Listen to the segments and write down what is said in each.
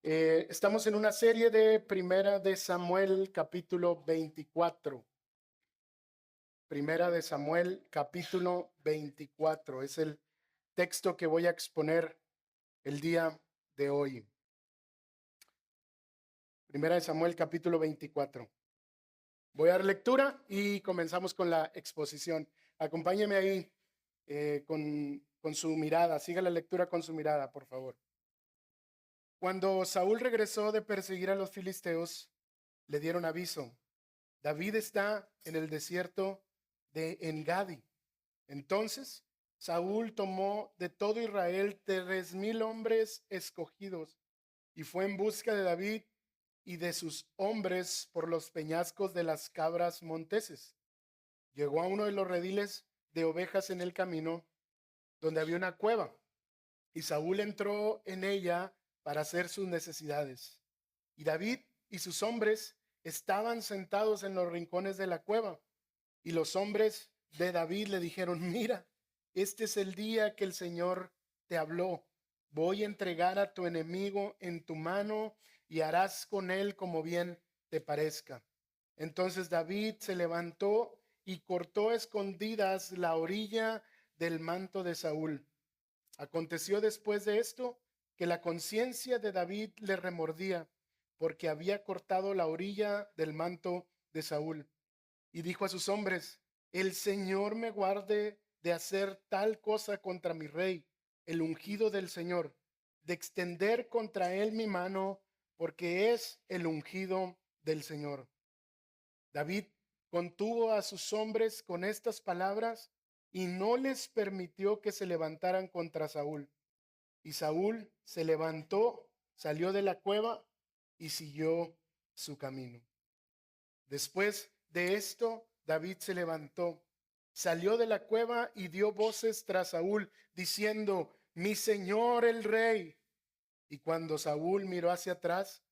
Estamos en una serie de Primera de Samuel, capítulo 24. Primera de Samuel, capítulo 24. Es el texto que voy a exponer el día de hoy. Primera de Samuel, capítulo 24. Voy a dar lectura y comenzamos con la exposición. Acompáñeme ahí con su mirada. Siga la lectura con su mirada, por favor. Cuando Saúl regresó de perseguir a los filisteos, le dieron aviso: David está en el desierto de Engadi. Entonces Saúl tomó de todo Israel 3,000 hombres escogidos y fue en busca de David y de sus hombres por los peñascos de las cabras monteses. Llegó a uno de los rediles de ovejas en el camino, donde había una cueva, y Saúl entró en ella para hacer sus necesidades. Y David y sus hombres estaban sentados en los rincones de la cueva. Y los hombres de David le dijeron: mira, este es el día que el Señor te habló. Voy a entregar a tu enemigo en tu mano y harás con él como bien te parezca. Entonces David se levantó y cortó a escondidas la orilla del manto de Saúl. Aconteció después de esto que la conciencia de David le remordía, porque había cortado la orilla del manto de Saúl. Y dijo a sus hombres: el Señor me guarde de hacer tal cosa contra mi rey, el ungido del Señor, de extender contra él mi mano, porque es el ungido del Señor. David contuvo a sus hombres con estas palabras y no les permitió que se levantaran contra Saúl. Y Saúl se levantó, salió de la cueva y siguió su camino. Después de esto, David se levantó, salió de la cueva y dio voces tras Saúl, diciendo: mi señor el rey. Y cuando Saúl miró hacia atrás,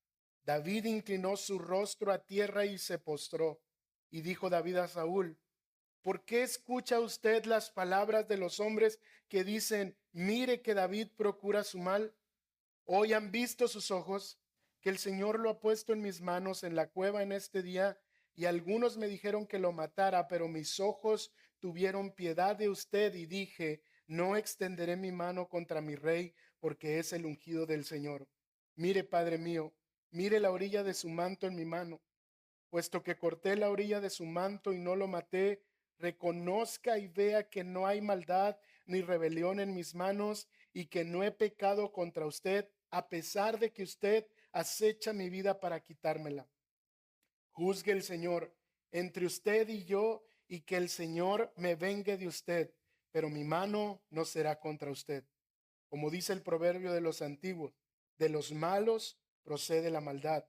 David inclinó su rostro a tierra y se postró. Y dijo David a Saúl: ¿por qué escucha usted las palabras de los hombres que dicen: mire que David procura su mal? Hoy han visto sus ojos que el Señor lo ha puesto en mis manos en la cueva en este día, y algunos me dijeron que lo matara, pero mis ojos tuvieron piedad de usted y dije: no extenderé mi mano contra mi rey, porque es el ungido del Señor. Mire, Padre mío, mire la orilla de su manto en mi mano. Puesto que corté la orilla de su manto y no lo maté, reconozca y vea que no hay maldad ni rebelión en mis manos y que no he pecado contra usted, a pesar de que usted acecha mi vida para quitármela. Juzgue el Señor entre usted y yo, y que el Señor me vengue de usted, pero mi mano no será contra usted. Como dice el proverbio de los antiguos: de los malos procede la maldad,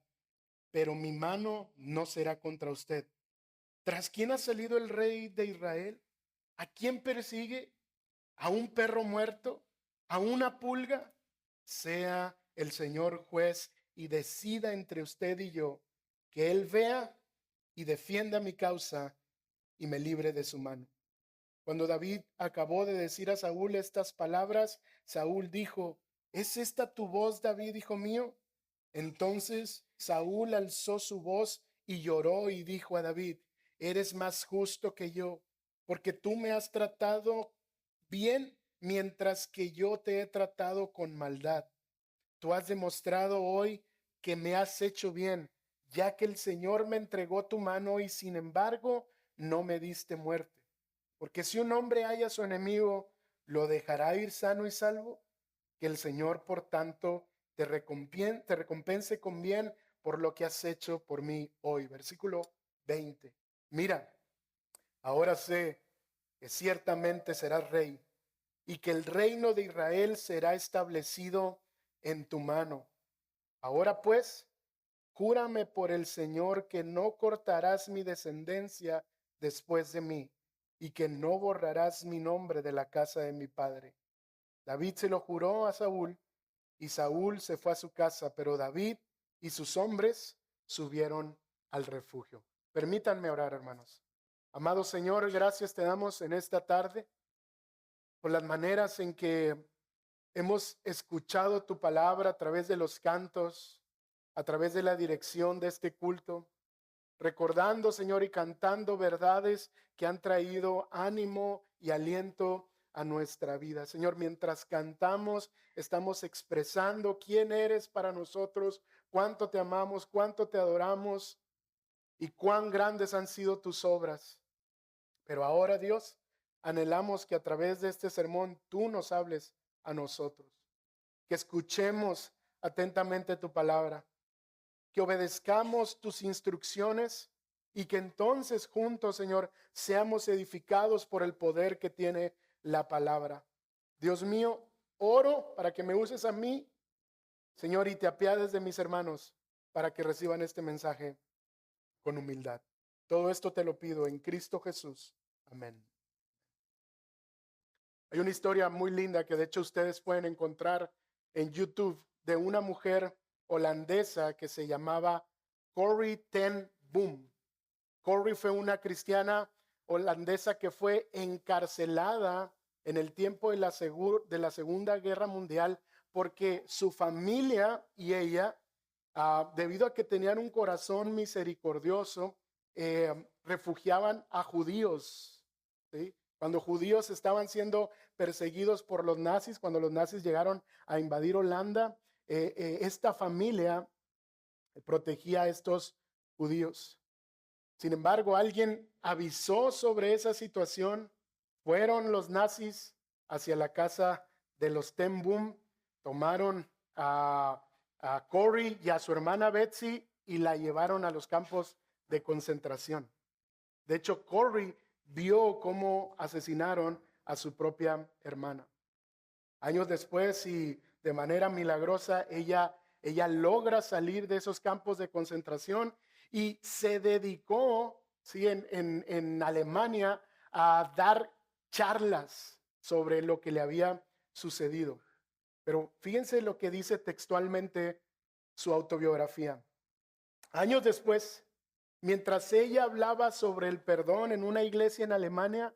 pero mi mano no será contra usted. ¿Tras quién ha salido el rey de Israel? ¿A quién persigue? ¿A un perro muerto? ¿A una pulga? Sea el Señor juez y decida entre usted y yo, que Él vea y defienda mi causa y me libre de su mano. Cuando David acabó de decir a Saúl estas palabras, Saúl dijo: ¿es esta tu voz, David, hijo mío? Entonces Saúl alzó su voz y lloró y dijo a David: eres más justo que yo, porque tú me has tratado bien mientras que yo te he tratado con maldad. Tú has demostrado hoy que me has hecho bien, ya que el Señor me entregó tu mano y sin embargo no me diste muerte. Porque si un hombre halla a su enemigo, ¿lo dejará ir sano y salvo? Que el Señor, por tanto, te recompense con bien por lo que has hecho por mí hoy. Versículo 20. Mira, ahora sé que ciertamente serás rey y que el reino de Israel será establecido en tu mano. Ahora pues, júrame por el Señor que no cortarás mi descendencia después de mí y que no borrarás mi nombre de la casa de mi padre. David se lo juró a Saúl y Saúl se fue a su casa, pero David y sus hombres subieron al refugio. Permítanme orar, hermanos. Amado Señor, gracias te damos en esta tarde por las maneras en que hemos escuchado tu palabra a través de los cantos, a través de la dirección de este culto, recordando, Señor, y cantando verdades que han traído ánimo y aliento a nuestra vida. Señor, mientras cantamos, estamos expresando quién eres para nosotros, cuánto te amamos, cuánto te adoramos y cuán grandes han sido tus obras. Pero ahora, Dios, anhelamos que a través de este sermón tú nos hables a nosotros, que escuchemos atentamente tu palabra, que obedezcamos tus instrucciones y que entonces juntos, Señor, seamos edificados por el poder que tiene la palabra. Dios mío, oro para que me uses a mí, Señor, y te apiades de mis hermanos para que reciban este mensaje con humildad. Todo esto te lo pido en Cristo Jesús. Amén. Hay una historia muy linda que de hecho ustedes pueden encontrar en YouTube de una mujer holandesa que se llamaba Corrie ten Boom. Corrie fue una cristiana holandesa que fue encarcelada en el tiempo de la Segunda Guerra Mundial porque su familia y ella, debido a que tenían un corazón misericordioso, refugiaban a judíos, ¿sí? Cuando judíos estaban siendo perseguidos por los nazis, cuando los nazis llegaron a invadir Holanda, esta familia protegía a estos judíos. Sin embargo, alguien avisó sobre esa situación. Fueron los nazis hacia la casa de los ten Boom, tomaron a Corrie y a su hermana Betsy y la llevaron a los campos de concentración. De hecho, Corrie vio cómo asesinaron a su propia hermana. Años después y de manera milagrosa, ella logra salir de esos campos de concentración y se dedicó, ¿sí?, en Alemania a dar charlas sobre lo que le había sucedido. Pero fíjense lo que dice textualmente su autobiografía. Años después, mientras ella hablaba sobre el perdón en una iglesia en Alemania,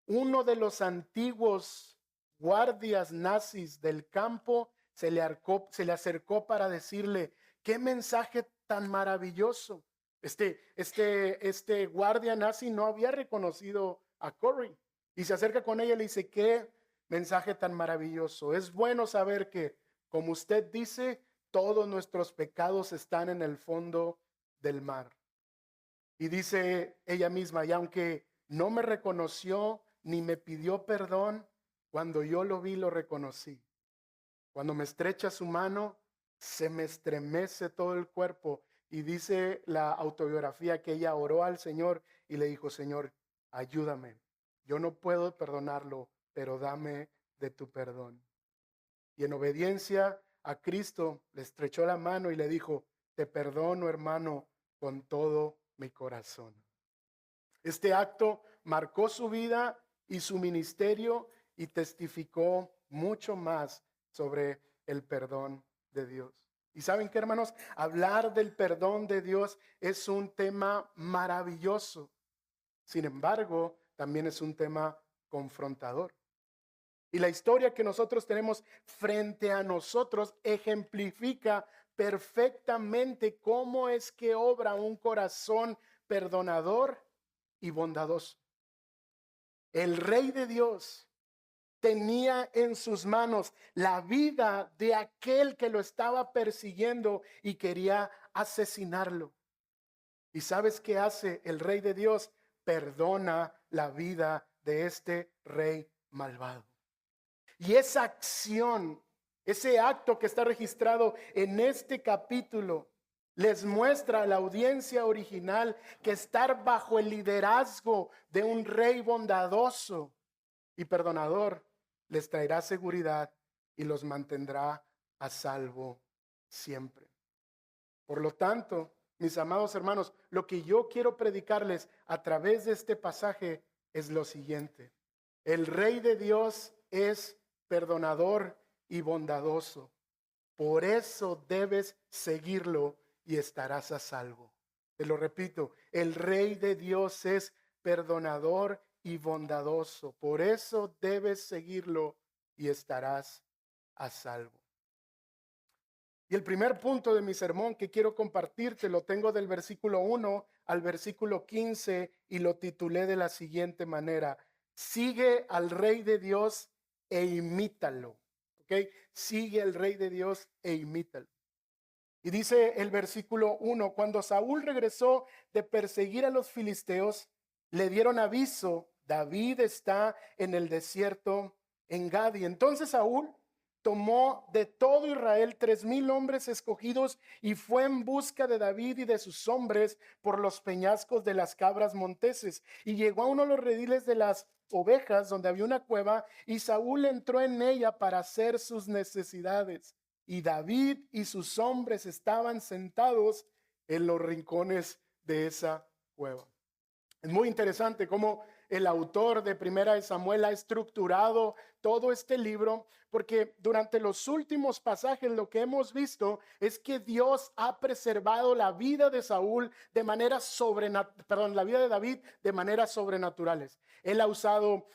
uno de los antiguos guardias nazis del campo se le acercó para decirle: qué mensaje tan maravilloso. Este guardia nazi no había reconocido a Corrie y se acerca con ella y le dice: qué mensaje tan maravilloso. Es bueno saber que, como usted dice, todos nuestros pecados están en el fondo del mar. Y dice ella misma: y aunque no me reconoció ni me pidió perdón, cuando yo lo vi, lo reconocí. Cuando me estrecha su mano, se me estremece todo el cuerpo. Y dice la autobiografía que ella oró al Señor y le dijo: Señor, ayúdame. Yo no puedo perdonarlo, pero dame de tu perdón. Y en obediencia a Cristo le estrechó la mano y le dijo: te perdono, hermano, con todo mi corazón. Este acto marcó su vida y su ministerio y testificó mucho más sobre el perdón de Dios. Y saben qué, hermanos, hablar del perdón de Dios es un tema maravilloso. Sin embargo, también es un tema confrontador. Y la historia que nosotros tenemos frente a nosotros ejemplifica perfectamente cómo es que obra un corazón perdonador y bondadoso. El Rey de Dios tenía en sus manos la vida de aquel que lo estaba persiguiendo y quería asesinarlo. ¿Y sabes qué hace el Rey de Dios? Perdona la vida de este rey malvado. Y esa acción, ese acto que está registrado en este capítulo, les muestra a la audiencia original que estar bajo el liderazgo de un rey bondadoso y perdonador les traerá seguridad y los mantendrá a salvo siempre. Por lo tanto, mis amados hermanos, lo que yo quiero predicarles a través de este pasaje es lo siguiente: el Rey de Dios es perdonador y bondadoso. Por eso debes seguirlo y estarás a salvo. Te lo repito, el Rey de Dios es perdonador y bondadoso. Por eso debes seguirlo y estarás a salvo. Y el primer punto de mi sermón que quiero compartirte lo tengo del versículo 1 al versículo 15 y lo titulé de la siguiente manera: sigue al Rey de Dios e imítalo. ¿Ok? Sigue al Rey de Dios e imítalo. Y dice el versículo 1: cuando Saúl regresó de perseguir a los filisteos, le dieron aviso: David está en el desierto en Gadi. Entonces Saúl tomó de todo Israel 3,000 hombres escogidos y fue en busca de David y de sus hombres por los peñascos de las cabras monteses. Y llegó a uno de los rediles de las ovejas donde había una cueva, y Saúl entró en ella para hacer sus necesidades. Y David y sus hombres estaban sentados en los rincones de esa cueva. Es muy interesante cómo el autor de Primera de Samuel ha estructurado todo este libro, porque durante los últimos pasajes lo que hemos visto es que Dios ha preservado la vida de Saúl de manera la vida de David de maneras sobrenaturales. Él ha usado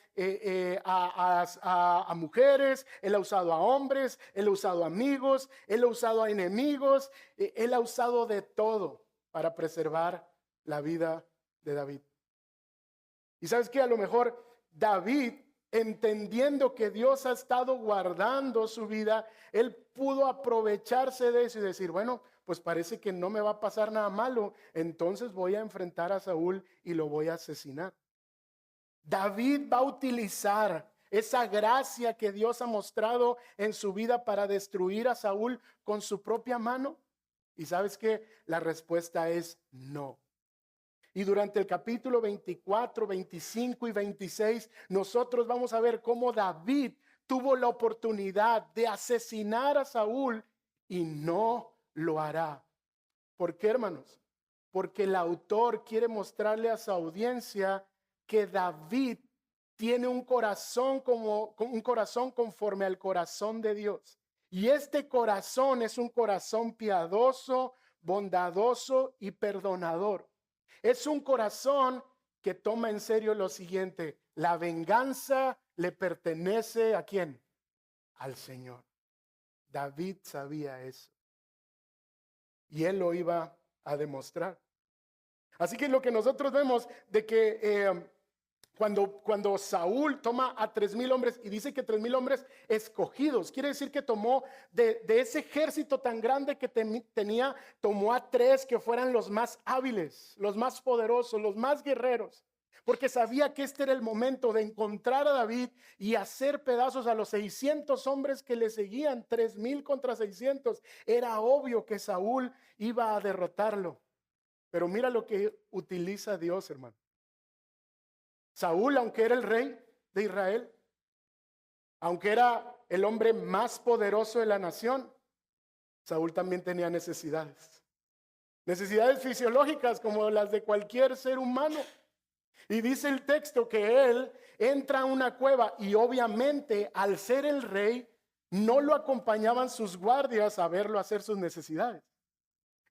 a mujeres, él ha usado a hombres, él ha usado a amigos, él ha usado a enemigos, él ha usado de todo para preservar la vida de David. Y sabes que a lo mejor David, entendiendo que Dios ha estado guardando su vida, él pudo aprovecharse de eso y decir: bueno, pues parece que no me va a pasar nada malo, entonces voy a enfrentar a Saúl y lo voy a asesinar. David va a utilizar esa gracia que Dios ha mostrado en su vida para destruir a Saúl con su propia mano. Y sabes que la respuesta es no. Y durante el capítulo 24, 25 y 26, nosotros vamos a ver cómo David tuvo la oportunidad de asesinar a Saúl y no lo hará. ¿Por qué, hermanos? Porque el autor quiere mostrarle a su audiencia que David tiene un corazón conforme al corazón de Dios. Y este corazón es un corazón piadoso, bondadoso y perdonador. Es un corazón que toma en serio lo siguiente: la venganza le pertenece ¿a quién? Al Señor. David sabía eso y él lo iba a demostrar. Así que lo que nosotros vemos de que cuando Saúl toma a 3,000 hombres, y dice que 3,000 hombres escogidos, quiere decir que tomó de ese ejército tan grande que tenía, tomó a 3 que fueran los más hábiles, los más poderosos, los más guerreros, porque sabía que este era el momento de encontrar a David y hacer pedazos a los 600 hombres que le seguían. 3,000 contra 600. Era obvio que Saúl iba a derrotarlo. Pero mira lo que utiliza Dios, hermano. Saúl, aunque era el rey de Israel, aunque era el hombre más poderoso de la nación, Saúl también tenía necesidades. Necesidades fisiológicas como las de cualquier ser humano. Y dice el texto que él entra a una cueva y obviamente al ser el rey no lo acompañaban sus guardias a verlo hacer sus necesidades.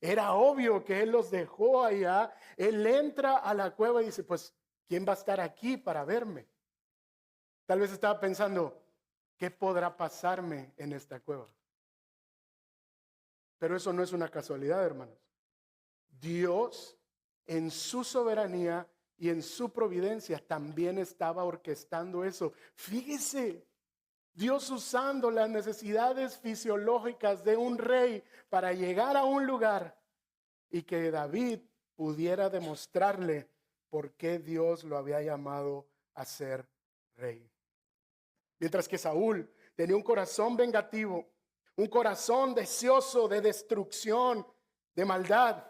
Era obvio que él los dejó allá. Él entra a la cueva y dice: pues, ¿quién va a estar aquí para verme? Tal vez estaba pensando: ¿qué podrá pasarme en esta cueva? Pero eso no es una casualidad, hermanos. Dios, en su soberanía y en su providencia, también estaba orquestando eso. Fíjese, Dios usando las necesidades fisiológicas de un rey para llegar a un lugar y que David pudiera demostrarle por qué Dios lo había llamado a ser rey. Mientras que Saúl tenía un corazón vengativo, un corazón deseoso de destrucción, de maldad,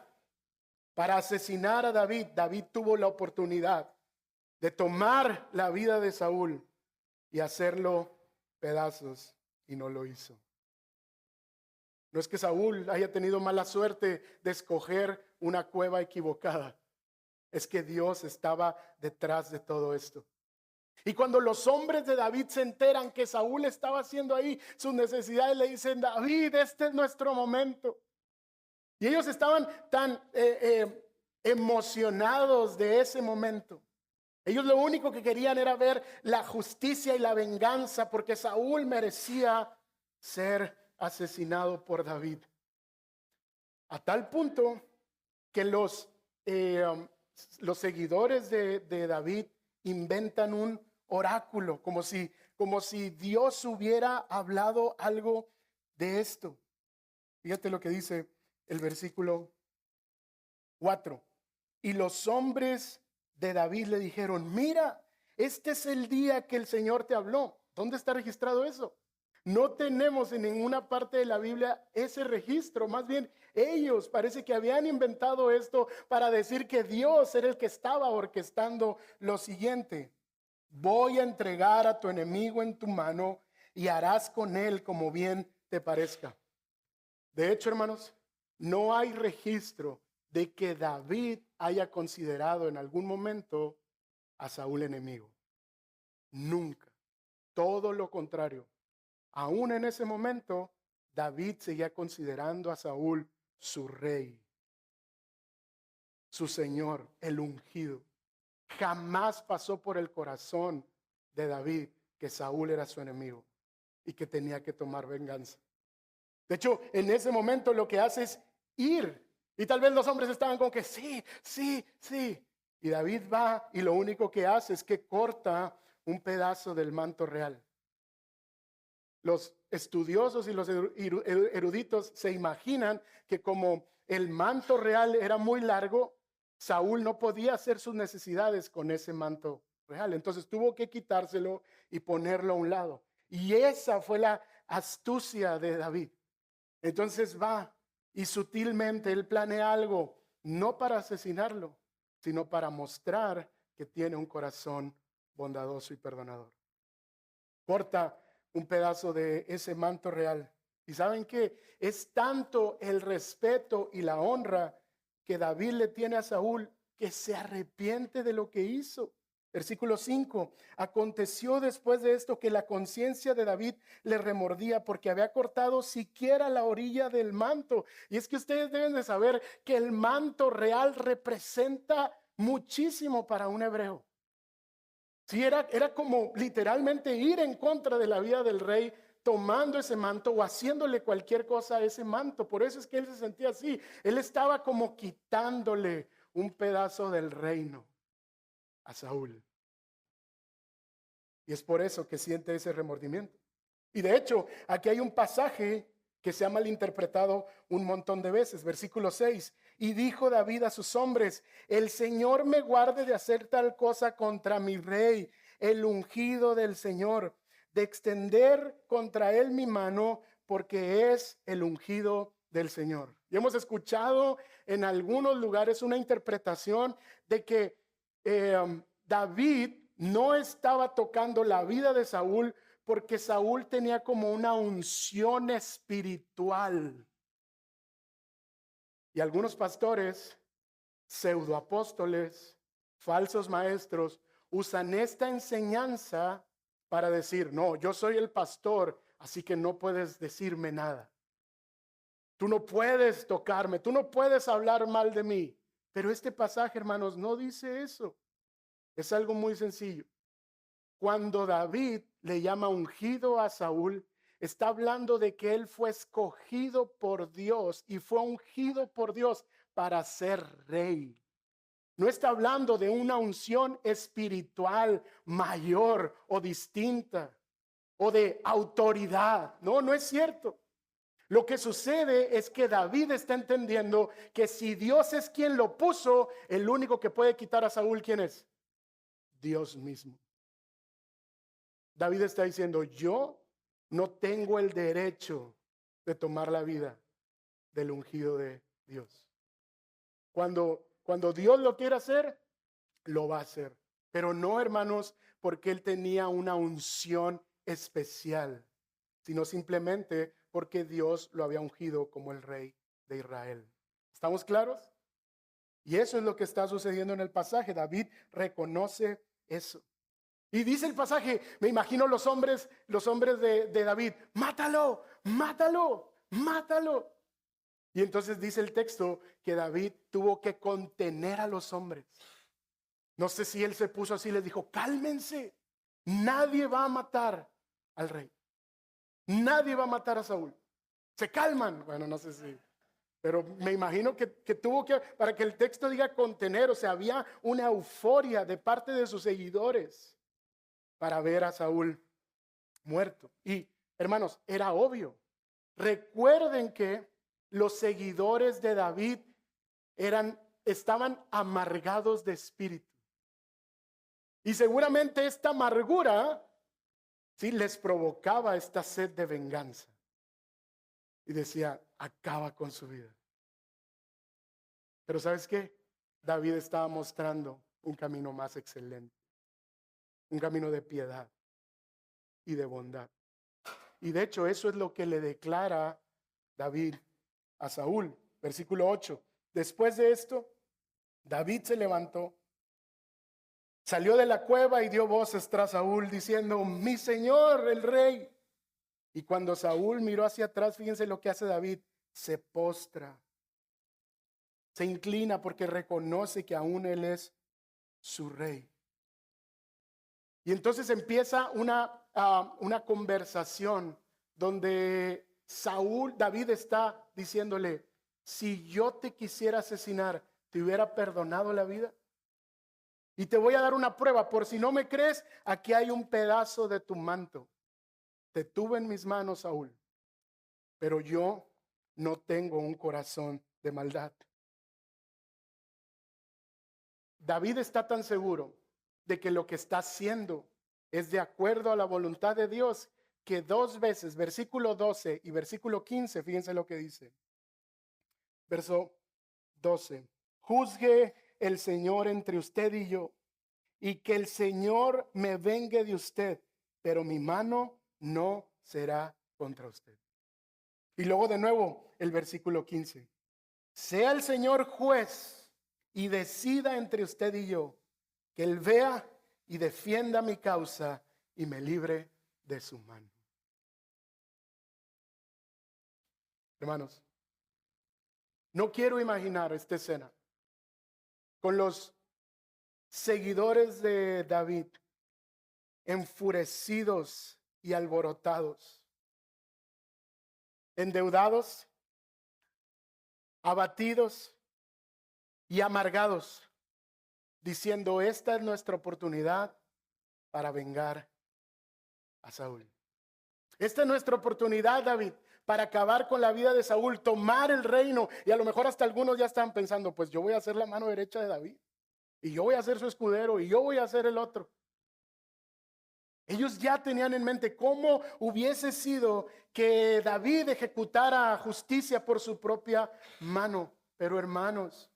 para asesinar a David, David tuvo la oportunidad de tomar la vida de Saúl y hacerlo pedazos, y no lo hizo. No es que Saúl haya tenido mala suerte de escoger una cueva equivocada. Es que Dios estaba detrás de todo esto. Y cuando los hombres de David se enteran que Saúl estaba haciendo ahí sus necesidades, le dicen: David, este es nuestro momento. Y ellos estaban tan emocionados de ese momento. Ellos lo único que querían era ver la justicia y la venganza, porque Saúl merecía ser asesinado por David. A tal punto que los seguidores de David inventan un oráculo, como si Dios hubiera hablado algo de esto. Fíjate lo que dice el versículo 4. Y los hombres de David le dijeron: mira, este es el día que el Señor te habló. ¿Dónde está registrado eso? No tenemos en ninguna parte de la Biblia ese registro. Más bien, ellos parece que habían inventado esto para decir que Dios era el que estaba orquestando lo siguiente: voy a entregar a tu enemigo en tu mano y harás con él como bien te parezca. De hecho, hermanos, no hay registro de que David haya considerado en algún momento a Saúl enemigo. Nunca. Todo lo contrario. Aún en ese momento, David seguía considerando a Saúl su rey, su señor, el ungido. Jamás pasó por el corazón de David que Saúl era su enemigo y que tenía que tomar venganza. De hecho, en ese momento lo que hace es ir. Y tal vez los hombres estaban como que sí, sí, sí. Y David va y lo único que hace es que corta un pedazo del manto real. Los estudiosos y los eruditos se imaginan que como el manto real era muy largo, Saúl no podía hacer sus necesidades con ese manto real. Entonces tuvo que quitárselo y ponerlo a un lado. Y esa fue la astucia de David. Entonces va y sutilmente él planea algo, no para asesinarlo, sino para mostrar que tiene un corazón bondadoso y perdonador. Corta un pedazo de ese manto real. ¿Y saben qué? Es tanto el respeto y la honra que David le tiene a Saúl que se arrepiente de lo que hizo. Versículo 5. Aconteció después de esto que la conciencia de David le remordía porque había cortado siquiera la orilla del manto. Y es que ustedes deben de saber que el manto real representa muchísimo para un hebreo. Sí, era como literalmente ir en contra de la vida del rey, tomando ese manto o haciéndole cualquier cosa a ese manto. Por eso es que él se sentía así. Él estaba como quitándole un pedazo del reino a Saúl. Y es por eso que siente ese remordimiento. Y de hecho, aquí hay un pasaje que se ha malinterpretado un montón de veces. Versículo 6. Y dijo David a sus hombres: el Señor me guarde de hacer tal cosa contra mi rey, el ungido del Señor, de extender contra él mi mano, porque es el ungido del Señor. Y hemos escuchado en algunos lugares una interpretación de que David no estaba tocando la vida de Saúl porque Saúl tenía como una unción espiritual. Y algunos pastores, pseudoapóstoles, falsos maestros, usan esta enseñanza para decir: no, yo soy el pastor, así que no puedes decirme nada. Tú no puedes tocarme, tú no puedes hablar mal de mí. Pero este pasaje, hermanos, no dice eso. Es algo muy sencillo. Cuando David le llama ungido a Saúl, está hablando de que él fue escogido por Dios y fue ungido por Dios para ser rey. No está hablando de una unción espiritual mayor o distinta o de autoridad. No, no es cierto. Lo que sucede es que David está entendiendo que si Dios es quien lo puso, el único que puede quitar a Saúl, ¿quién es? Dios mismo. David está diciendo: yo no tengo el derecho de tomar la vida del ungido de Dios. Cuando Dios lo quiere hacer, lo va a hacer. Pero no, hermanos, porque él tenía una unción especial, sino simplemente porque Dios lo había ungido como el rey de Israel. ¿Estamos claros? Y eso es lo que está sucediendo en el pasaje. David reconoce eso. Y dice el pasaje, me imagino los hombres de David: mátalo, mátalo, mátalo. Y entonces dice el texto que David tuvo que contener a los hombres. No sé si él se puso así y les dijo: cálmense, nadie va a matar al rey. Nadie va a matar a Saúl. Se calman. Bueno, no sé si, pero me imagino que tuvo que, para que el texto diga contener, o sea, había una euforia de parte de sus seguidores para ver a Saúl muerto. Y hermanos, era obvio. Recuerden que los seguidores de David estaban amargados de espíritu. Y seguramente esta amargura sí les provocaba esta sed de venganza. Y decía, acaba con su vida. Pero ¿sabes qué? David estaba mostrando un camino más excelente. Un camino de piedad y de bondad. Y de hecho eso es lo que le declara David a Saúl. Versículo 8. Después de esto, David se levantó, salió de la cueva y dio voces tras Saúl diciendo, mi señor, el rey. Y cuando Saúl miró hacia atrás, fíjense lo que hace David, se postra, se inclina porque reconoce que aún él es su rey. Y entonces empieza una conversación donde David está diciéndole, si yo te quisiera asesinar, ¿te hubiera perdonado la vida? Y te voy a dar una prueba, por si no me crees, aquí hay un pedazo de tu manto. Te tuve en mis manos, Saúl, pero yo no tengo un corazón de maldad. David está tan seguro de que lo que está haciendo es de acuerdo a la voluntad de Dios, que 2 veces, versículo 12 y versículo 15, fíjense lo que dice. Verso 12. Juzgue el Señor entre usted y yo, y que el Señor me vengue de usted, pero mi mano no será contra usted. Y luego de nuevo el versículo 15. Sea el Señor juez y decida entre usted y yo, que Él vea y defienda mi causa y me libre de su mano. Hermanos, no quiero imaginar esta escena con los seguidores de David enfurecidos y alborotados, endeudados, abatidos y amargados, diciendo, esta es nuestra oportunidad para vengar a Saúl. Esta es nuestra oportunidad, David, para acabar con la vida de Saúl, tomar el reino. Y a lo mejor hasta algunos ya están pensando, pues yo voy a ser la mano derecha de David, y yo voy a ser su escudero, y yo voy a ser el otro. Ellos ya tenían en mente cómo hubiese sido que David ejecutara justicia por su propia mano. Pero hermanos,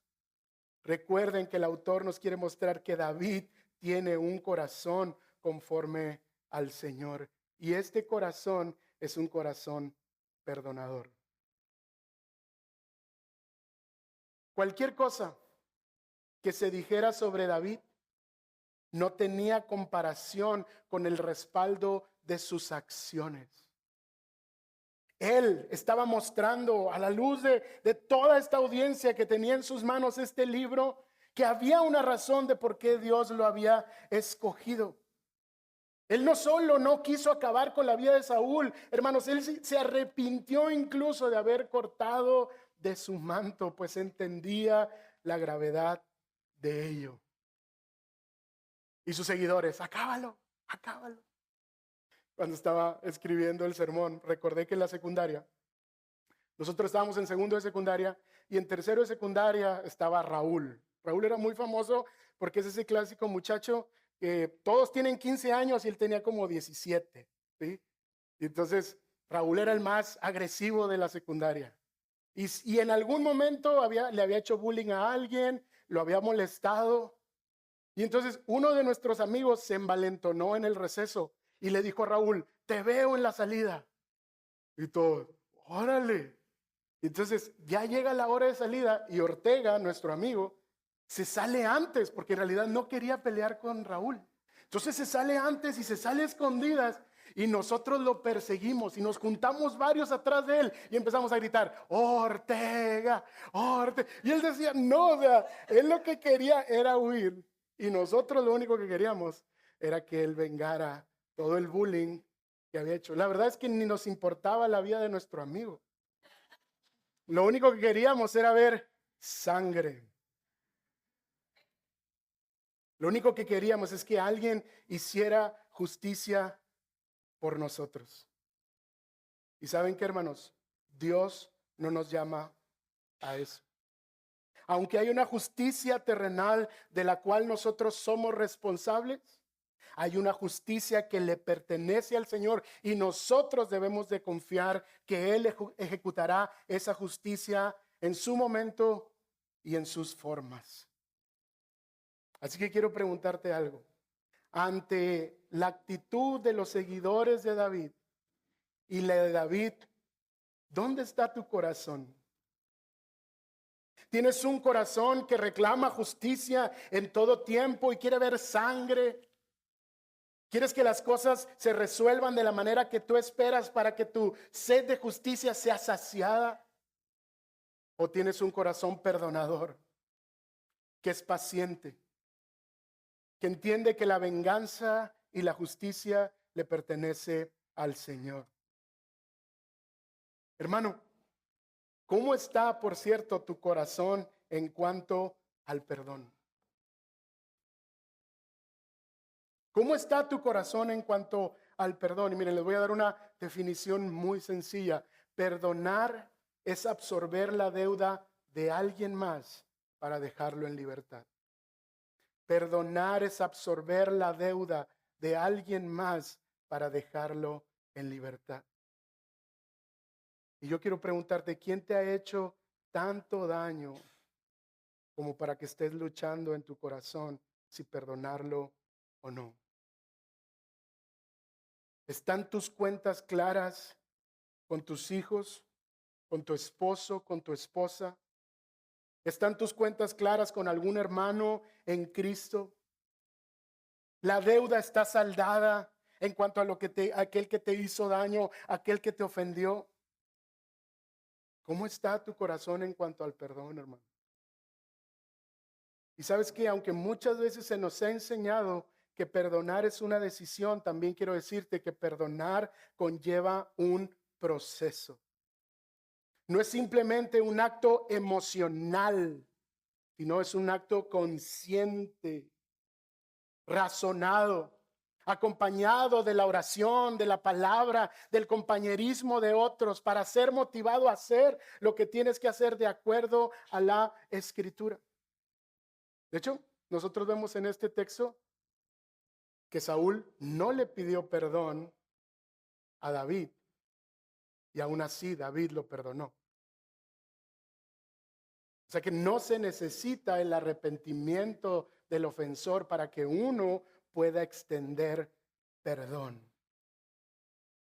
recuerden que el autor nos quiere mostrar que David tiene un corazón conforme al Señor. Y este corazón es un corazón perdonador. Cualquier cosa que se dijera sobre David no tenía comparación con el respaldo de sus acciones. Él estaba mostrando a la luz de toda esta audiencia que tenía en sus manos este libro, que había una razón de por qué Dios lo había escogido. Él no solo no quiso acabar con la vida de Saúl, hermanos, él se arrepintió incluso de haber cortado de su manto, pues entendía la gravedad de ello. Y sus seguidores, acábalo, acábalo. Cuando estaba escribiendo el sermón, recordé que en la secundaria, nosotros estábamos en segundo de secundaria y en tercero de secundaria estaba Raúl. Raúl era muy famoso porque es ese clásico muchacho que todos tienen 15 años y él tenía como 17, ¿sí? Y entonces Raúl era el más agresivo de la secundaria. Y en algún momento le había hecho bullying a alguien, lo había molestado. Y entonces uno de nuestros amigos se envalentonó en el receso y le dijo a Raúl, te veo en la salida. Y todo, órale. Entonces ya llega la hora de salida y Ortega, nuestro amigo, se sale antes porque en realidad no quería pelear con Raúl. Entonces se sale antes y se sale a escondidas y nosotros lo perseguimos y nos juntamos varios atrás de él y empezamos a gritar, Ortega, Ortega. Y él decía, no, o sea, él lo que quería era huir. Y nosotros lo único que queríamos era que él vengara todo el bullying que había hecho. La verdad es que ni nos importaba la vida de nuestro amigo. Lo único que queríamos era ver sangre. Lo único que queríamos es que alguien hiciera justicia por nosotros. ¿Y saben qué, hermanos? Dios no nos llama a eso. Aunque hay una justicia terrenal de la cual nosotros somos responsables, hay una justicia que le pertenece al Señor y nosotros debemos de confiar que Él ejecutará esa justicia en su momento y en sus formas. Así que quiero preguntarte algo. Ante la actitud de los seguidores de David y la de David, ¿dónde está tu corazón? ¿Tienes un corazón que reclama justicia en todo tiempo y quiere ver sangre? ¿Quieres que las cosas se resuelvan de la manera que tú esperas para que tu sed de justicia sea saciada? ¿O tienes un corazón perdonador, que es paciente, que entiende que la venganza y la justicia le pertenece al Señor? Hermano, ¿cómo está, por cierto, tu corazón en cuanto al perdón? ¿Cómo está tu corazón en cuanto al perdón? Y miren, les voy a dar una definición muy sencilla. Perdonar es absorber la deuda de alguien más para dejarlo en libertad. Perdonar es absorber la deuda de alguien más para dejarlo en libertad. Y yo quiero preguntarte, ¿quién te ha hecho tanto daño como para que estés luchando en tu corazón si perdonarlo o no? ¿Están tus cuentas claras con tus hijos, con tu esposo, con tu esposa? ¿Están tus cuentas claras con algún hermano en Cristo? ¿La deuda está saldada en cuanto a aquel que te hizo daño, aquel que te ofendió? ¿Cómo está tu corazón en cuanto al perdón, hermano? Y sabes que aunque muchas veces se nos ha enseñado que perdonar es una decisión, también quiero decirte que perdonar conlleva un proceso. No es simplemente un acto emocional, sino es un acto consciente, razonado, acompañado de la oración, de la palabra, del compañerismo de otros, para ser motivado a hacer lo que tienes que hacer de acuerdo a la Escritura. De hecho, nosotros vemos en este texto que Saúl no le pidió perdón a David y aún así David lo perdonó. O sea que no se necesita el arrepentimiento del ofensor para que uno pueda extender perdón.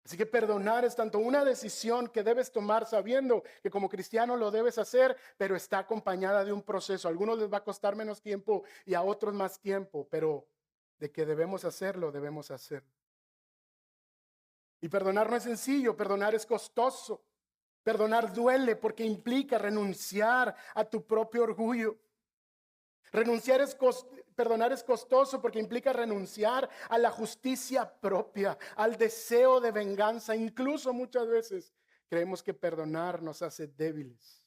Así que perdonar es tanto una decisión que debes tomar sabiendo que como cristiano lo debes hacer, pero está acompañada de un proceso. A algunos les va a costar menos tiempo y a otros más tiempo, pero de que debemos hacerlo, debemos hacerlo. Y perdonar no es sencillo, perdonar es costoso. Perdonar duele porque implica renunciar a tu propio orgullo. Perdonar es costoso porque implica renunciar a la justicia propia, al deseo de venganza. Incluso muchas veces creemos que perdonar nos hace débiles.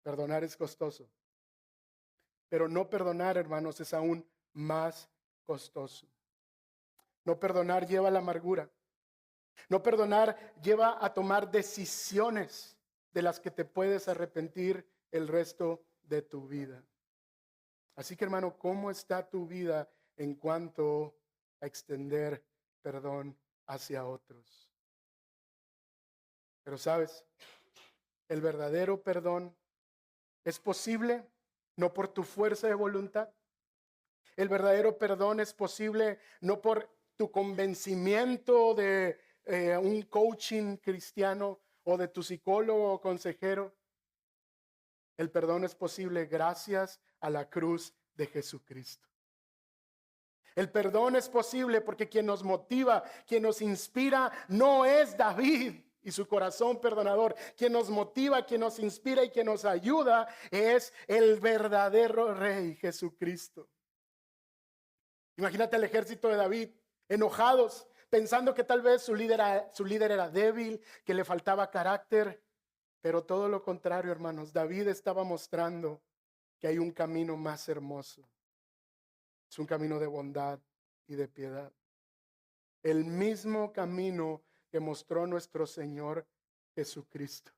Perdonar es costoso. Pero no perdonar, hermanos, es aún más costoso. No perdonar lleva a la amargura. No perdonar lleva a tomar decisiones de las que te puedes arrepentir el resto de tu vida. Así que, hermano, ¿cómo está tu vida en cuanto a extender perdón hacia otros? Pero sabes, el verdadero perdón es posible no por tu fuerza de voluntad. El verdadero perdón es posible no por tu convencimiento de un coaching cristiano o de tu psicólogo o consejero. El perdón es posible gracias a la cruz de Jesucristo. El perdón es posible porque quien nos motiva, quien nos inspira, no es David y su corazón perdonador. Quien nos motiva, quien nos inspira y quien nos ayuda es el verdadero Rey Jesucristo. Imagínate el ejército de David, enojados, pensando que tal vez su líder era débil, que le faltaba carácter, pero todo lo contrario, hermanos. David estaba mostrando que hay un camino más hermoso. Es un camino de bondad y de piedad. El mismo camino que mostró nuestro Señor Jesucristo.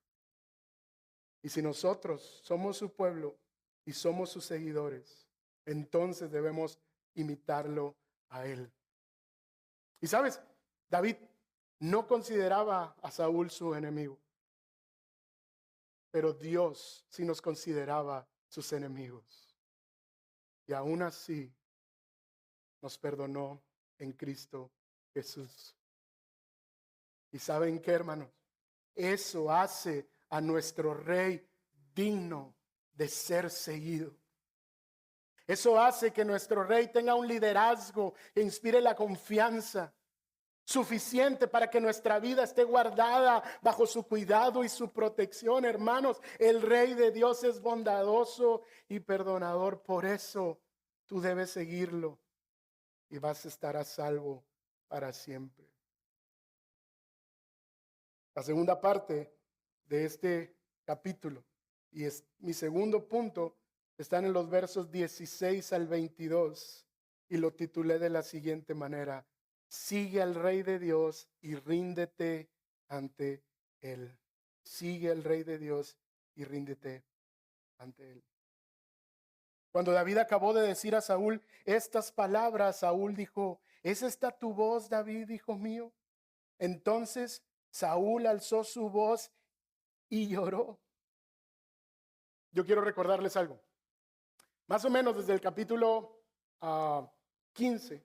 Y si nosotros somos su pueblo y somos sus seguidores, entonces debemos imitarlo a Él. Y sabes, David no consideraba a Saúl su enemigo, pero Dios sí nos consideraba sus enemigos. Y aún así nos perdonó en Cristo Jesús. ¿Y saben qué, hermanos? Eso hace a nuestro Rey digno de ser seguido. Eso hace que nuestro Rey tenga un liderazgo que inspire la confianza suficiente para que nuestra vida esté guardada bajo su cuidado y su protección. Hermanos, el Rey de Dios es bondadoso y perdonador. Por eso tú debes seguirlo y vas a estar a salvo para siempre. La segunda parte de este capítulo, y es mi segundo punto, están en los versos 16 al 22, y lo titulé de la siguiente manera: sigue al Rey de Dios y ríndete ante Él. Sigue al Rey de Dios y ríndete ante Él. Cuando David acabó de decir a Saúl estas palabras, Saúl dijo: ¿es esta tu voz, David, hijo mío? Entonces Saúl alzó su voz y lloró. Yo quiero recordarles algo. Más o menos desde el capítulo 15,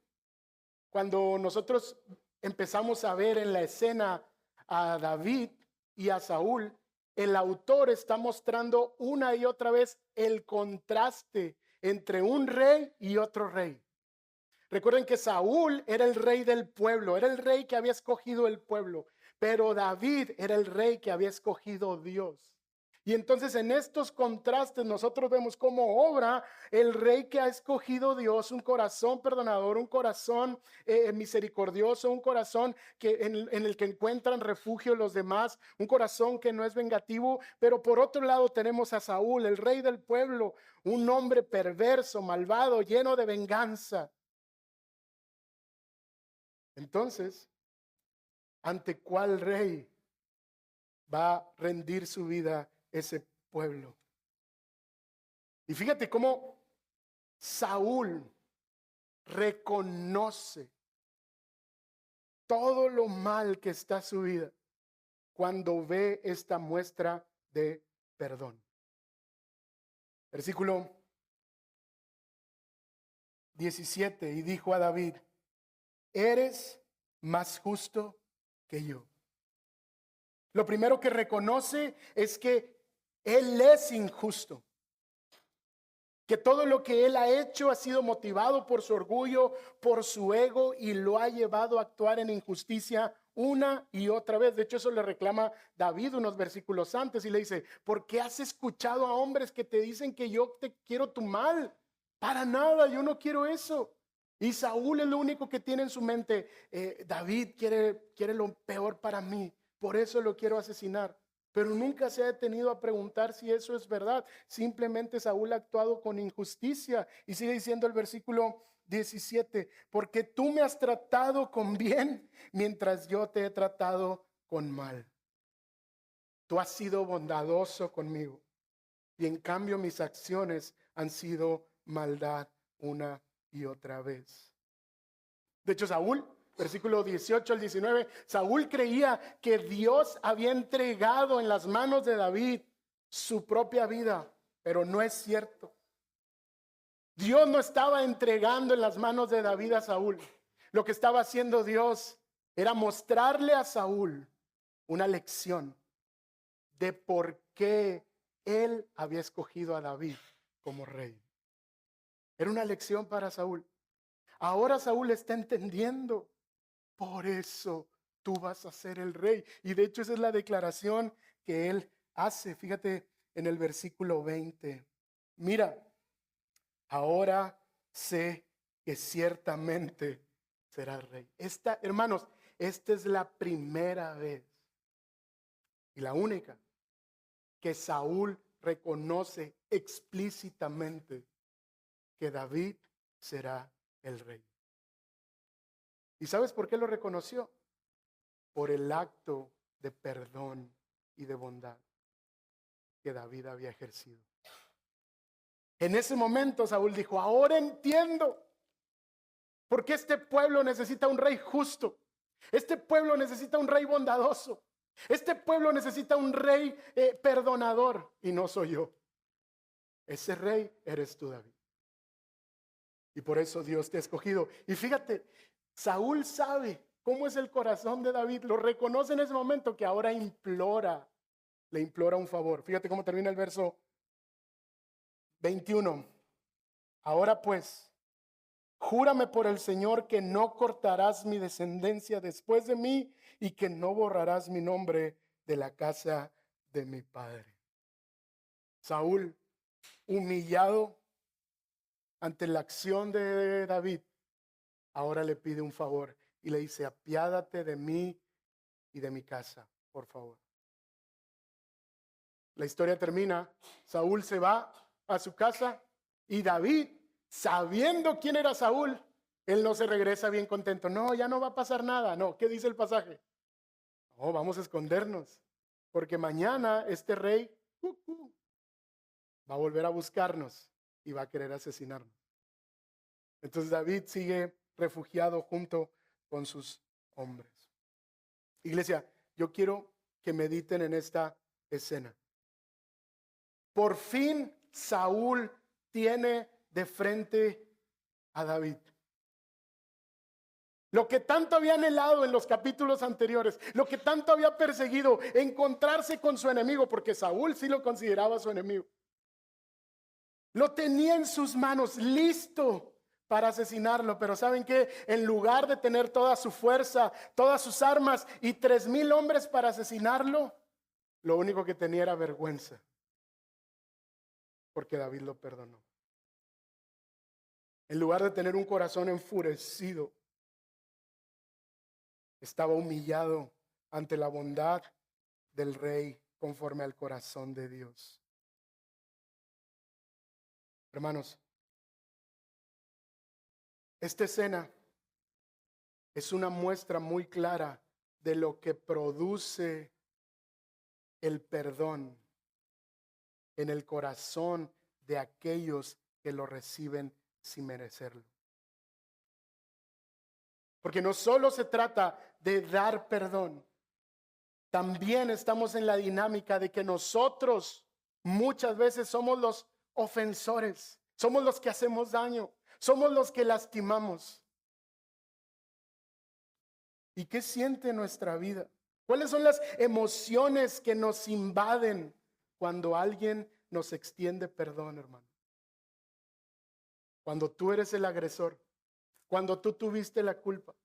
cuando nosotros empezamos a ver en la escena a David y a Saúl, el autor está mostrando una y otra vez el contraste entre un rey y otro rey. Recuerden que Saúl era el rey del pueblo, era el rey que había escogido el pueblo, pero David era el rey que había escogido Dios. Y entonces en estos contrastes nosotros vemos cómo obra el rey que ha escogido Dios, un corazón perdonador, un corazón misericordioso, un corazón en el que encuentran refugio los demás, un corazón que no es vengativo. Pero por otro lado tenemos a Saúl, el rey del pueblo, un hombre perverso, malvado, lleno de venganza. Entonces, ¿ante cuál rey va a rendir su vida ese pueblo? Y fíjate cómo Saúl reconoce todo lo mal que está su vida cuando ve esta muestra de perdón. Versículo 17: y dijo a David: eres más justo que yo. Lo primero que reconoce es que él es injusto, que todo lo que él ha hecho ha sido motivado por su orgullo, por su ego, y lo ha llevado a actuar en injusticia una y otra vez. De hecho, eso le reclama David unos versículos antes y le dice: ¿por qué has escuchado a hombres que te dicen que yo te quiero tu mal? Para nada, yo no quiero eso. Y Saúl es lo único que tiene en su mente: David quiere lo peor para mí, por eso lo quiero asesinar. Pero nunca se ha detenido a preguntar si eso es verdad. Simplemente Saúl ha actuado con injusticia. Y sigue diciendo el versículo 17: porque tú me has tratado con bien mientras yo te he tratado con mal. Tú has sido bondadoso conmigo, y en cambio mis acciones han sido maldad una y otra vez. De hecho, Saúl, versículo 18 al 19, Saúl creía que Dios había entregado en las manos de David su propia vida, pero no es cierto. Dios no estaba entregando en las manos de David a Saúl. Lo que estaba haciendo Dios era mostrarle a Saúl una lección de por qué él había escogido a David como rey. Era una lección para Saúl. Ahora Saúl está entendiendo: por eso tú vas a ser el rey. Y de hecho esa es la declaración que él hace. Fíjate en el versículo 20. Mira, ahora sé que ciertamente será rey. Hermanos, esta es la primera vez y la única que Saúl reconoce explícitamente que David será el rey. ¿Y sabes por qué lo reconoció? Por el acto de perdón y de bondad que David había ejercido. En ese momento Saúl dijo: ahora entiendo por qué este pueblo necesita un rey justo. Este pueblo necesita un rey bondadoso. Este pueblo necesita un rey perdonador, y no soy yo. Ese rey eres tú, David. Y por eso Dios te ha escogido. Y fíjate, Saúl sabe cómo es el corazón de David. Lo reconoce en ese momento, que ahora le implora un favor. Fíjate cómo termina el verso 21. Ahora pues, júrame por el Señor que no cortarás mi descendencia después de mí y que no borrarás mi nombre de la casa de mi padre. Saúl, humillado ante la acción de David, ahora le pide un favor y le dice: apiádate de mí y de mi casa, por favor. La historia termina, Saúl se va a su casa y David, sabiendo quién era Saúl, él no se regresa bien contento. No, ya no va a pasar nada. No, ¿qué dice el pasaje? No, vamos a escondernos, porque mañana este rey va a volver a buscarnos y va a querer asesinarnos. Entonces David sigue refugiado junto con sus hombres. Iglesia, yo quiero que mediten en esta escena. Por fin Saúl tiene de frente a David. Lo que tanto había anhelado en los capítulos anteriores, lo que tanto había perseguido, encontrarse con su enemigo, porque Saúl sí lo consideraba su enemigo. Lo tenía en sus manos, listo para asesinarlo, pero ¿saben qué? En lugar de tener toda su fuerza, todas sus armas y 3,000 hombres para asesinarlo, lo único que tenía era vergüenza, porque David lo perdonó. En lugar de tener un corazón enfurecido, estaba humillado ante la bondad del rey conforme al corazón de Dios. Hermanos, esta escena es una muestra muy clara de lo que produce el perdón en el corazón de aquellos que lo reciben sin merecerlo. Porque no solo se trata de dar perdón, también estamos en la dinámica de que nosotros muchas veces somos los ofensores, somos los que hacemos daño, somos los que lastimamos. ¿Y qué siente nuestra vida? ¿Cuáles son las emociones que nos invaden cuando alguien nos extiende perdón, hermano? Cuando tú eres el agresor, cuando tú tuviste la culpa.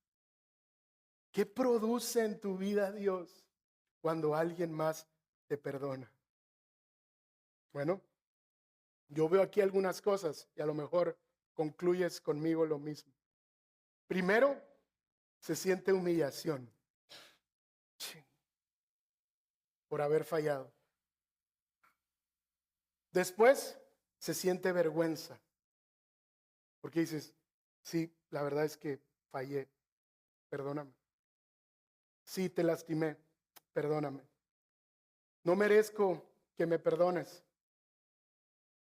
¿Qué produce en tu vida Dios cuando alguien más te perdona? Bueno, yo veo aquí algunas cosas y a lo mejor concluyes conmigo lo mismo. Primero, se siente humillación por haber fallado. Después, se siente vergüenza, porque dices: sí, la verdad es que fallé, perdóname. Sí, te lastimé, perdóname. No merezco que me perdones,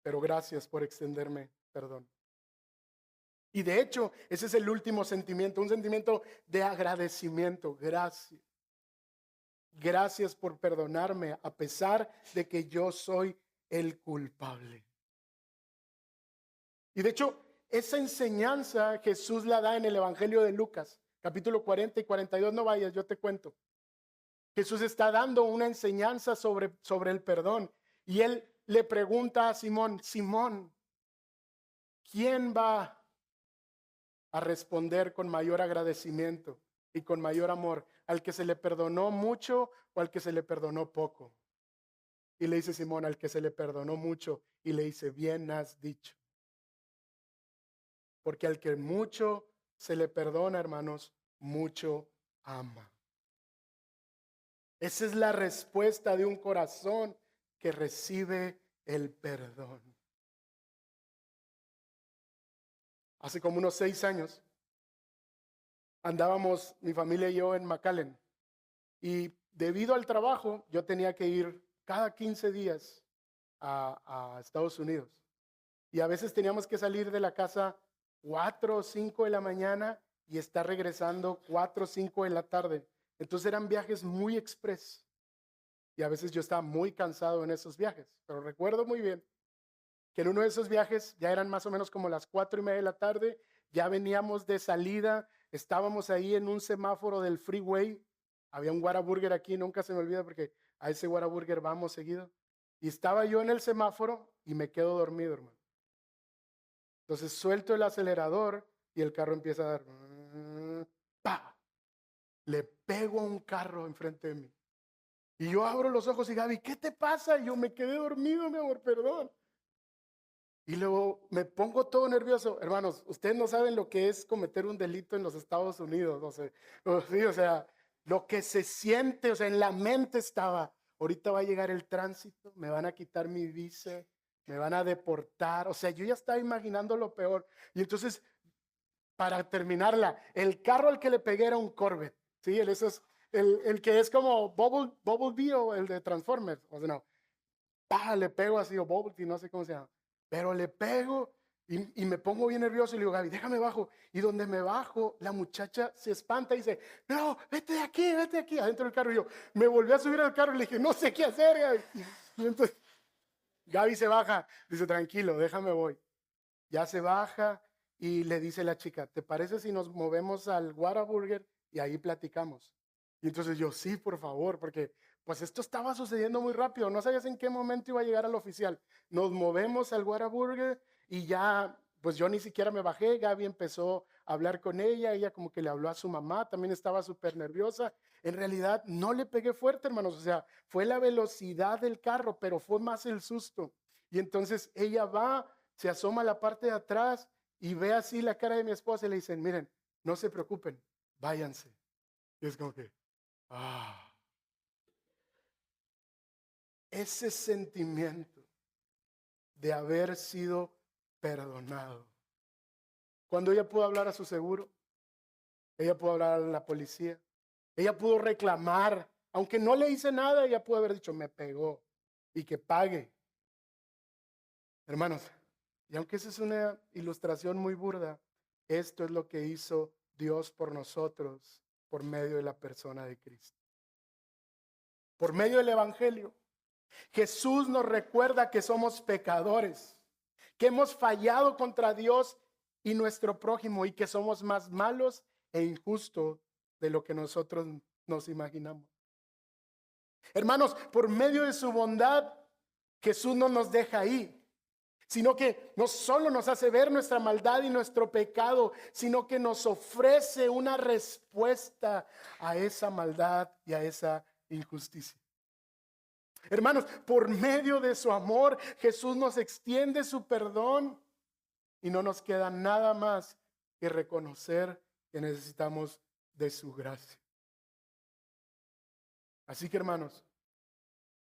pero gracias por extenderme perdón. Y de hecho, ese es el último sentimiento, un sentimiento de agradecimiento. Gracias. Gracias por perdonarme a pesar de que yo soy el culpable. Y de hecho, esa enseñanza Jesús la da en el Evangelio de Lucas, capítulo 40 y 42. No vayas, yo te cuento. Jesús está dando una enseñanza sobre el perdón. Y él le pregunta a Simón: Simón, ¿quién va a responder con mayor agradecimiento y con mayor amor? ¿Al que se le perdonó mucho o al que se le perdonó poco? Y le dice Simón: al que se le perdonó mucho. Y le dice: bien has dicho. Porque al que mucho se le perdona, hermanos, mucho ama. Esa es la respuesta de un corazón que recibe el perdón. Hace como unos 6 años andábamos mi familia y yo en McAllen, y debido al trabajo yo tenía que ir cada 15 días a Estados Unidos, y a veces teníamos que salir de la casa 4 o 5 de la mañana y estar regresando 4 o 5 de la tarde. Entonces eran viajes muy express, y a veces yo estaba muy cansado en esos viajes, pero recuerdo muy bien que en uno de esos viajes ya eran más o menos como las 4:30 de la tarde, ya veníamos de salida, estábamos ahí en un semáforo del freeway, había un Whataburger aquí, nunca se me olvida porque a ese Whataburger vamos seguido, y estaba yo en el semáforo y me quedo dormido, hermano. Entonces suelto el acelerador y el carro empieza a dar, ¡pa! Le pego a un carro enfrente de mí. Y yo abro los ojos y Gaby, ¿qué te pasa? Y yo me quedé dormido, mi amor, perdón. Y luego me pongo todo nervioso. Hermanos, ustedes no saben lo que es cometer un delito en los Estados Unidos. No sé, sí, o sea, lo que se siente, o sea, en la mente estaba, ahorita va a llegar el tránsito, me van a quitar mi visa, me van a deportar. O sea, yo ya estaba imaginando lo peor. Y entonces, para terminarla, el carro al que le pegué era un Corvette. Sí, eso es el que es como Bumblebee o el de Transformers. O sea, no, le pego así, o Bumblebee, no sé cómo se llama. Pero le pego y me pongo bien nervioso y le digo, Gaby, déjame bajo. Y donde me bajo, la muchacha se espanta y dice, no, vete de aquí, adentro del carro. Y yo me volví a subir al carro y le dije, no sé qué hacer, Gaby. Y entonces Gaby se baja, dice, tranquilo, déjame voy. Ya se baja y le dice la chica, ¿te parece si nos movemos al Whataburger y ahí platicamos? Y entonces yo, sí, por favor, porque pues esto estaba sucediendo muy rápido, no sabías en qué momento iba a llegar al oficial. Nos movemos al Whataburger y ya, pues yo ni siquiera me bajé, Gaby empezó a hablar con ella como que le habló a su mamá, también estaba súper nerviosa. En realidad no le pegué fuerte, hermanos, o sea, fue la velocidad del carro, pero fue más el susto. Y entonces ella va, se asoma a la parte de atrás y ve así la cara de mi esposa y le dicen, miren, no se preocupen, váyanse. Y es como que, ese sentimiento de haber sido perdonado. Cuando ella pudo hablar a su seguro, ella pudo hablar a la policía, ella pudo reclamar, aunque no le hice nada, ella pudo haber dicho, me pegó y que pague. Hermanos, y aunque esa es una ilustración muy burda, esto es lo que hizo Dios por nosotros por medio de la persona de Cristo. Por medio del Evangelio, Jesús nos recuerda que somos pecadores, que hemos fallado contra Dios y nuestro prójimo y que somos más malos e injustos de lo que nosotros nos imaginamos. Hermanos, por medio de su bondad, Jesús no nos deja ahí, sino que no solo nos hace ver nuestra maldad y nuestro pecado, sino que nos ofrece una respuesta a esa maldad y a esa injusticia. Hermanos, por medio de su amor, Jesús nos extiende su perdón y no nos queda nada más que reconocer que necesitamos de su gracia. Así que, hermanos,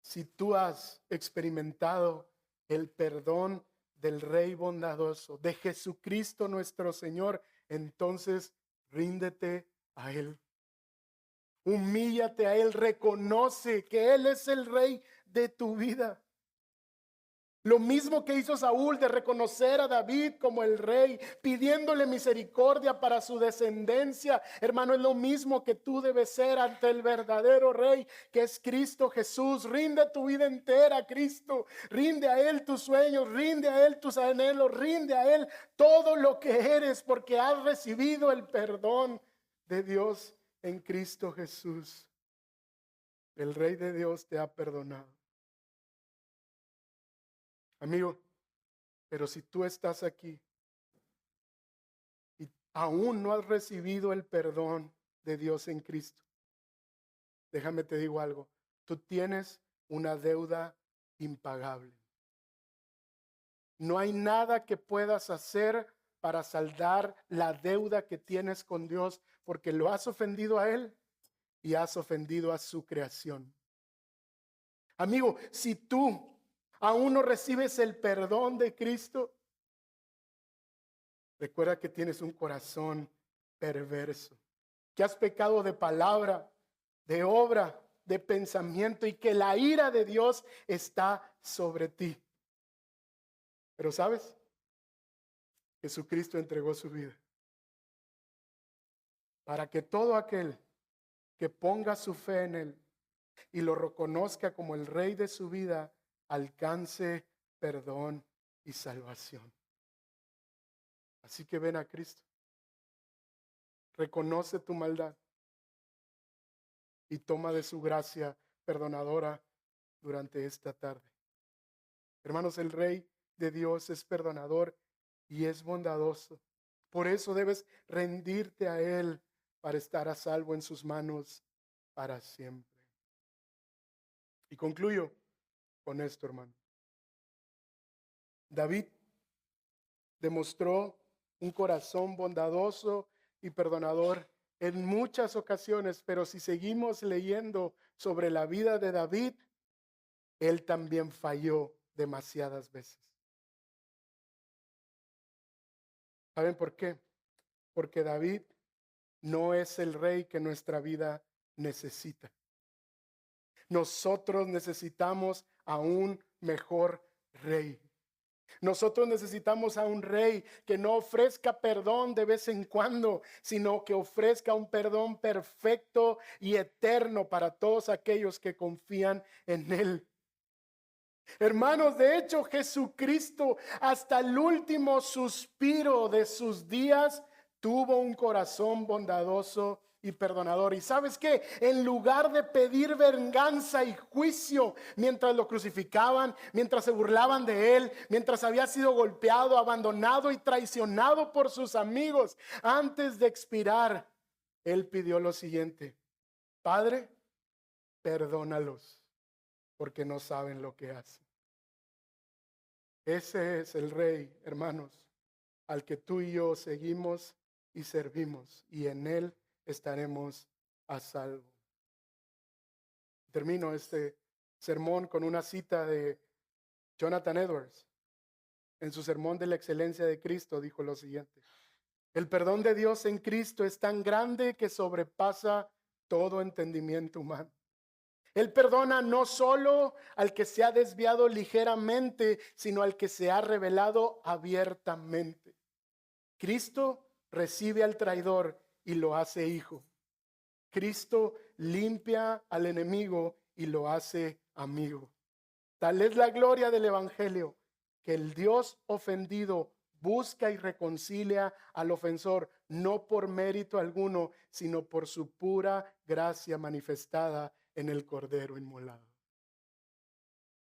si tú has experimentado el perdón del Rey bondadoso, de Jesucristo nuestro Señor, entonces ríndete a Él. Humíllate a Él, reconoce que Él es el Rey de tu vida. Lo mismo que hizo Saúl de reconocer a David como el rey, pidiéndole misericordia para su descendencia. Hermano, es lo mismo que tú debes ser ante el verdadero rey, que es Cristo Jesús. Rinde tu vida entera a Cristo. Rinde a Él tus sueños, rinde a Él tus anhelos, rinde a Él todo lo que eres, porque has recibido el perdón de Dios en Cristo Jesús. El Rey de Dios te ha perdonado. Amigo, pero si tú estás aquí y aún no has recibido el perdón de Dios en Cristo, déjame te digo algo, tú tienes una deuda impagable. No hay nada que puedas hacer para saldar la deuda que tienes con Dios, porque lo has ofendido a Él y has ofendido a su creación. Amigo, si tú aún no recibes el perdón de Cristo, recuerda que tienes un corazón perverso, que has pecado de palabra, de obra, de pensamiento, y que la ira de Dios está sobre ti. Pero ¿sabes? Jesucristo entregó su vida para que todo aquel que ponga su fe en Él y lo reconozca como el Rey de su vida, alcance perdón y salvación. Así que ven a Cristo, reconoce tu maldad y toma de su gracia perdonadora durante esta tarde. Hermanos, el Rey de Dios es perdonador y es bondadoso. Por eso debes rendirte a Él para estar a salvo en sus manos para siempre. Y concluyo con esto, hermano. David demostró un corazón bondadoso y perdonador en muchas ocasiones, pero si seguimos leyendo sobre la vida de David, él también falló demasiadas veces. ¿Saben por qué? Porque David no es el rey que nuestra vida necesita. Nosotros necesitamos a un mejor rey. Nosotros necesitamos a un rey que no ofrezca perdón de vez en cuando, sino que ofrezca un perdón perfecto y eterno para todos aquellos que confían en él. Hermanos, de hecho, Jesucristo, hasta el último suspiro de sus días, tuvo un corazón bondadoso y perdonador. ¿Y sabes qué? En lugar de pedir venganza y juicio mientras lo crucificaban, mientras se burlaban de él, mientras había sido golpeado, abandonado y traicionado por sus amigos, antes de expirar, él pidió lo siguiente: Padre, perdónalos, porque no saben lo que hacen. Ese es el Rey, hermanos, al que tú y yo seguimos y servimos, y en él estaremos a salvo. Termino este sermón con una cita de Jonathan Edwards. En su sermón de la excelencia de Cristo dijo lo siguiente: el perdón de Dios en Cristo es tan grande que sobrepasa todo entendimiento humano. Él perdona no solo al que se ha desviado ligeramente, sino al que se ha revelado abiertamente. Cristo recibe al traidor y lo hace hijo. Cristo limpia al enemigo y lo hace amigo. Tal es la gloria del Evangelio, que el Dios ofendido busca y reconcilia al ofensor, no por mérito alguno, sino por su pura gracia manifestada en el Cordero inmolado.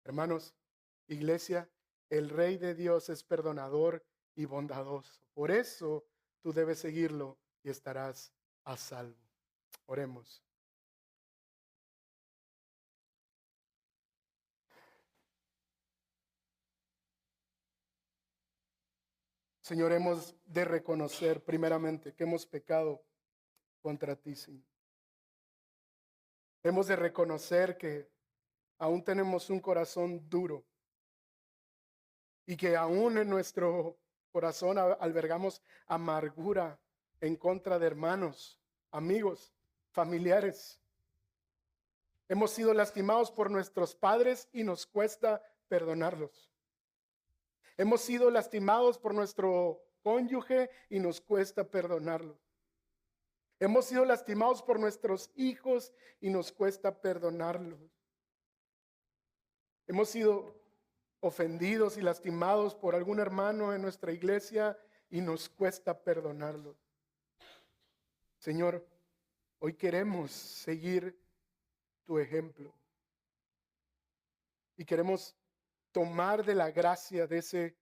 Hermanos, iglesia, el Rey de Dios es perdonador y bondadoso. Por eso tú debes seguirlo y estarás a salvo. Oremos. Señor, hemos de reconocer primeramente que hemos pecado contra ti, Señor. Hemos de reconocer que aún tenemos un corazón duro y que aún en nuestro corazón albergamos amargura en contra de hermanos, amigos, familiares. Hemos sido lastimados por nuestros padres y nos cuesta perdonarlos. Hemos sido lastimados por nuestro cónyuge y nos cuesta perdonarlos. Hemos sido lastimados por nuestros hijos y nos cuesta perdonarlos. Hemos sido ofendidos y lastimados por algún hermano en nuestra iglesia y nos cuesta perdonarlos. Señor, hoy queremos seguir tu ejemplo y queremos tomar de la gracia de ese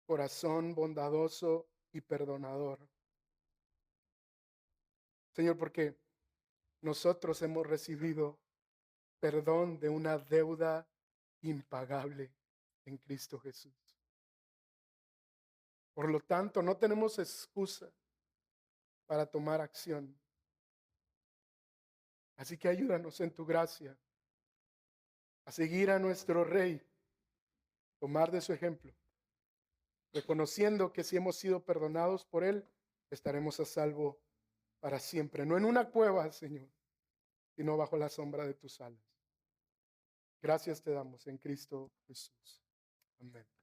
corazón bondadoso y perdonador. Señor, porque nosotros hemos recibido perdón de una deuda impagable en Cristo Jesús. Por lo tanto, no tenemos excusa para tomar acción. Así que ayúdanos en tu gracia a seguir a nuestro Rey, tomar de su ejemplo, reconociendo que si hemos sido perdonados por Él, estaremos a salvo para siempre. No en una cueva, Señor, sino bajo la sombra de tus alas. Gracias te damos en Cristo Jesús. Amén.